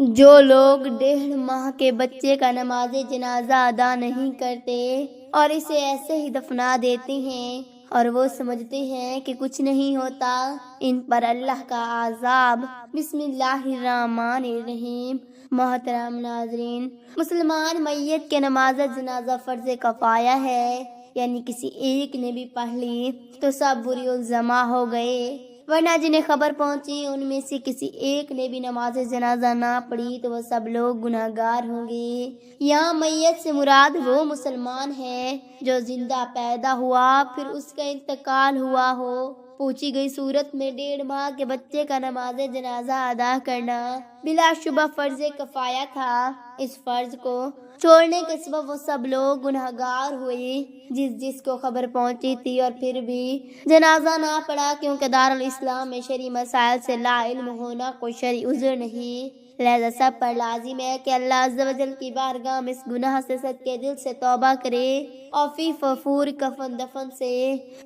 جو لوگ 1.5 ماہ کے بچے کا نماز جنازہ ادا نہیں کرتے اور اسے ایسے ہی دفنا دیتے ہیں اور وہ سمجھتے ہیں کہ کچھ نہیں ہوتا، ان پر اللہ کا عذاب۔ بسم اللہ الرحمن الرحیم۔ محترم ناظرین، مسلمان میت کے نماز جنازہ فرض کفایہ ہے، یعنی کسی ایک نے بھی پڑھ لی تو سب بری الزما ہو گئے، ورنہ جنہیں خبر پہنچی ان میں سے کسی ایک نے بھی نماز جنازہ نہ پڑھی تو وہ سب لوگ گناہگار ہوں گے۔ یہاں میت سے مراد وہ مسلمان ہے جو زندہ پیدا ہوا پھر اس کا انتقال ہوا ہو۔ پوچھی گئی صورت میں 1.5 ماہ کے بچے کا نماز جنازہ ادا کرنا بلا شبہ فرض کفایہ تھا۔ اس فرض کو چھوڑنے کے سبب وہ سب لوگ گناہگار ہوئے جس کو خبر پہنچی تھی اور پھر بھی جنازہ نہ پڑھا، کیونکہ دارالاسلام میں شرعی مسائل سے لا علم ہونا کوئی شرعی عذر نہیں۔ لہذا سب پر لازم ہے کہ اللہ عز و جل کی بارگاہ میں اس گناہ سے صدقے دل سے توبہ کرے اور فی فور کفن دفن سے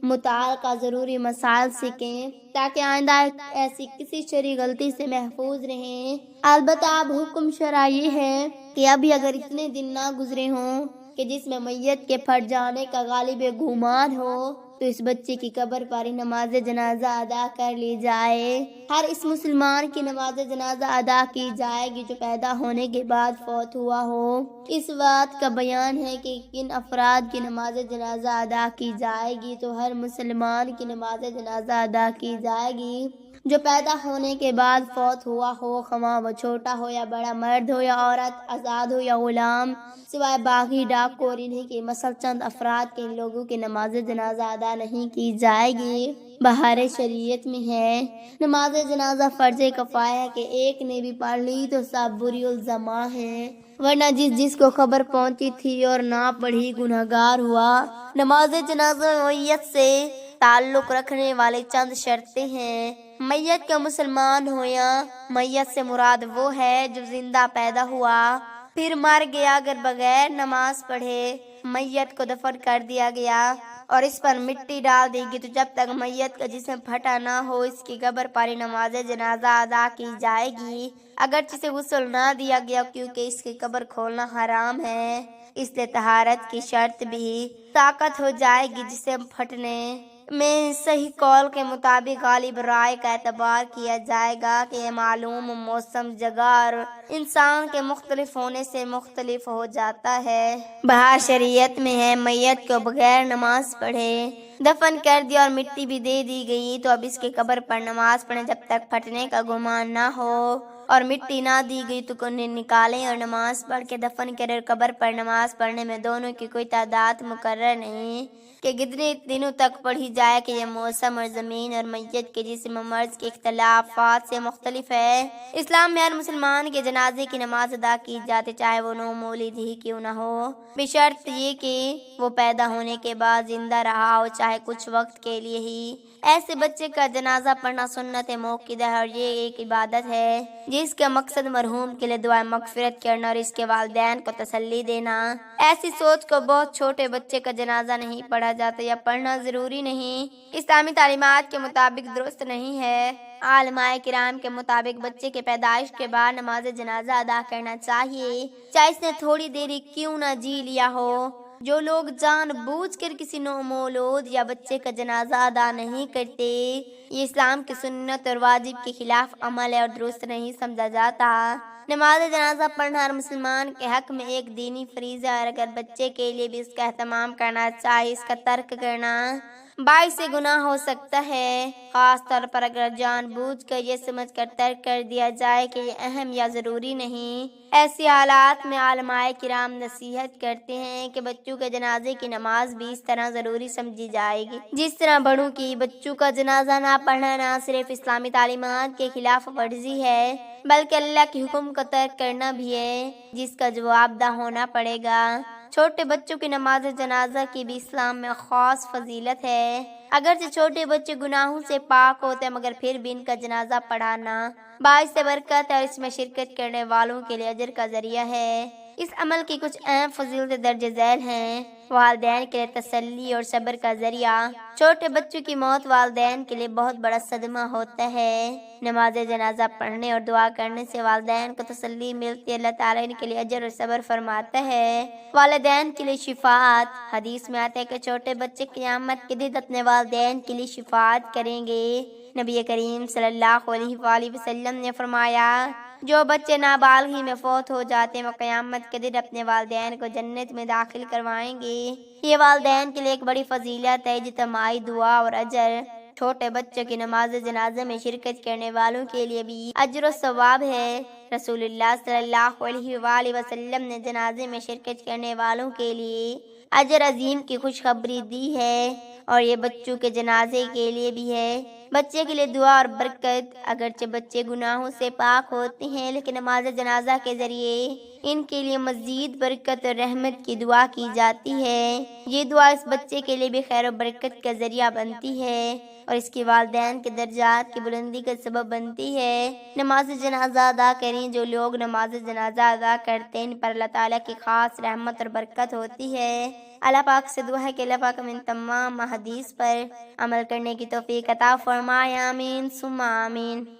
متعلقہ ضروری مسائل سیکھیں تاکہ آئندہ ایسی کسی شرعی غلطی سے محفوظ رہیں۔ البتہ اب حکم شرعی یہ ہے کہ ابھی اگر اتنے دن نہ گزرے ہوں کہ جس میں میت کے پھٹ جانے کا غالب گمان ہو تو اس بچے کی قبر پر ہی نماز جنازہ ادا کر لی جائے۔ ہر اس مسلمان کی نماز جنازہ ادا کی جائے گی جو پیدا ہونے کے بعد فوت ہوا ہو۔ اس بات کا بیان ہے کہ کن افراد کی نماز جنازہ ادا کی جائے گی، تو ہر مسلمان کی نماز جنازہ ادا کی جائے گی جو پیدا ہونے کے بعد فوت ہوا ہو، خواہ وہ چھوٹا ہو یا بڑا، مرد ہو یا عورت، آزاد ہو یا غلام، سوائے باغی، ڈاکو اور انہیں کے مثل چند افراد کے، ان لوگوں کی نماز جنازہ ادا نہیں کی جائے گی۔ بہار شریعت میں ہے نماز جنازہ فرض کفایہ کہ ایک نے بھی پڑھ لی تو سب بری الزما ہیں، ورنہ جس کو خبر پہنچی تھی اور نہ پڑھی گناہگار ہوا۔ نماز جنازہ میت سے تعلق رکھنے والے چند شرطیں ہیں۔ میت کا مسلمان ہو یا میت سے مراد وہ ہے جو زندہ پیدا ہوا پھر مر گیا، اگر بغیر نماز پڑھے میت کو دفن کر دیا گیا اور اس پر مٹی ڈال دی گئی تو جب تک میت کا جسم پھٹا نہ ہو اس کی قبر پر ہی نماز جنازہ ادا کی جائے گی، اگرچہ اسے غسل نہ دیا گیا کیونکہ اس کی قبر کھولنا حرام ہے، اس لیے طہارت کی شرط بھی طاقت ہو جائے گی۔ جسم پھٹنے میں صحیح قول کے مطابق غالب رائے کا اعتبار کیا جائے گا کہ یہ معلوم موسم، جگہ اور انسان کے مختلف ہونے سے مختلف ہو جاتا ہے۔ بہار شریعت میں ہے میت کو بغیر نماز پڑھے دفن کر دیا اور مٹی بھی دے دی گئی تو اب اس کی قبر پر نماز پڑھیں جب تک پھٹنے کا گمان نہ ہو، اور مٹی نہ دی گئی تو انہیں نکالیں اور نماز پڑھ کے دفن کریں، اور قبر پر نماز پڑھنے میں دونوں کی کوئی تعداد مقرر نہیں کہ کتنے دنوں تک پڑھی جائے کہ یہ موسم اور زمین اور میت کے جسم و مرض کے اختلافات سے مختلف ہے۔ اسلام میں ہر مسلمان کے جنازے کی نماز ادا کی جاتی چاہے وہ نو مولود ہی کیوں نہ ہو، بشرط یہ کہ وہ پیدا ہونے کے بعد زندہ رہا ہو چاہے کچھ وقت کے لیے ہی۔ ایسے بچے کا جنازہ پڑھنا سنت موقدہ ہے اور یہ ایک عبادت ہے جس کا مقصد مرحوم کے لیے دعائے مغفرت کرنا اور اس کے والدین کو تسلی دینا۔ ایسی سوچ کو بہت چھوٹے بچے کا جنازہ نہیں پڑھا جاتا یا پڑھنا ضروری نہیں، اسلامی تعلیمات کے مطابق درست نہیں ہے۔ علماء کرام کے مطابق بچے کے پیدائش کے بعد نماز جنازہ ادا کرنا چاہیے چاہے اس نے تھوڑی دیر کیوں نہ جی لیا ہو۔ جو لوگ جان بوجھ کر کسی نومولود یا بچے کا جنازہ ادا نہیں کرتے یہ اسلام کی سنت اور واجب کے خلاف عمل ہے اور درست نہیں سمجھا جاتا۔ نماز جنازہ پڑھنا ہر مسلمان کے حق میں ایک دینی فریضہ ہے، اور اگر بچے کے لیے بھی اس کا اہتمام کرنا چاہے اس کا ترک کرنا باعث گناہ ہو سکتا ہے، خاص طور پر اگر جان بوجھ کر یہ سمجھ کر ترک کر دیا جائے کہ یہ اہم یا ضروری نہیں۔ ایسی حالات میں علماء کرام نصیحت کرتے ہیں کہ بچوں کے جنازے کی نماز بھی اس طرح ضروری سمجھی جائے گی جس طرح بڑوں کی۔ بچوں کا جنازہ نہ پڑھنا نہ صرف اسلامی تعلیمات کے خلاف ورزی ہے بلکہ اللہ کے حکم کا ترک کرنا بھی ہے جس کا جواب دہ ہونا پڑے گا۔ چھوٹے بچوں کی نماز جنازہ کی بھی اسلام میں خاص فضیلت ہے، اگرچہ چھوٹے بچے گناہوں سے پاک ہوتے ہیں مگر پھر بھی ان کا جنازہ پڑھانا باعث برکت ہے اور اس میں شرکت کرنے والوں کے لیے اجر کا ذریعہ ہے۔ اس عمل کی کچھ اہم فضیلت درج ذیل ہیں۔ والدین کے لیے تسلی اور صبر کا ذریعہ۔ چھوٹے بچوں کی موت والدین کے لیے بہت بڑا صدمہ ہوتا ہے۔ نماز جنازہ پڑھنے اور دعا کرنے سے والدین کو تسلی ملتی ہے۔ اللہ تعالیٰ ان کے لیے اجر اور صبر فرماتا ہے۔ والدین کے لیے شفاعت۔ حدیث میں آتا ہے کہ چھوٹے بچے قیامت کے دن اپنے والدین کے لیے شفاعت کریں گے۔ نبی کریم صلی اللہ علیہ وآلہ وسلم نے فرمایا، جو بچے نابالغی میں فوت ہو جاتے ہیں وہ قیامت کے دن اپنے والدین کو جنت میں داخل کروائیں گے۔ یہ والدین کے لیے ایک بڑی فضیلت ہے، اجتماعی دعا اور اجر۔ چھوٹے بچوں کی نماز جنازہ میں شرکت کرنے والوں کے لیے بھی اجر و ثواب ہے۔ رسول اللہ صلی اللہ علیہ وآلہ وسلم نے جنازے میں شرکت کرنے والوں کے لیے اجر عظیم کی خوشخبری دی ہے، اور یہ بچوں کے جنازے کے لیے بھی ہے۔ بچے کے لیے دعا اور برکت۔ اگرچہ بچے گناہوں سے پاک ہوتے ہیں، لیکن نماز جنازہ کے ذریعے ان کے لیے مزید برکت اور رحمت کی دعا کی جاتی ہے۔ یہ دعا اس بچے کے لیے بھی خیر و برکت کا ذریعہ بنتی ہے اور اس کے والدین کے درجات کی بلندی کا سبب بنتی ہے۔ نماز جنازہ ادا کریں۔ جو لوگ نماز جنازہ ادا کرتے ہیں ان پر اللہ تعالیٰ کی خاص رحمت اور برکت ہوتی ہے۔ اللہ پاک سے دعا ہے کہ اللہ پاک ہمیں ان تمام احادیث پر عمل کرنے کی توفیق عطا فرمائے۔ آمین ثم آمین۔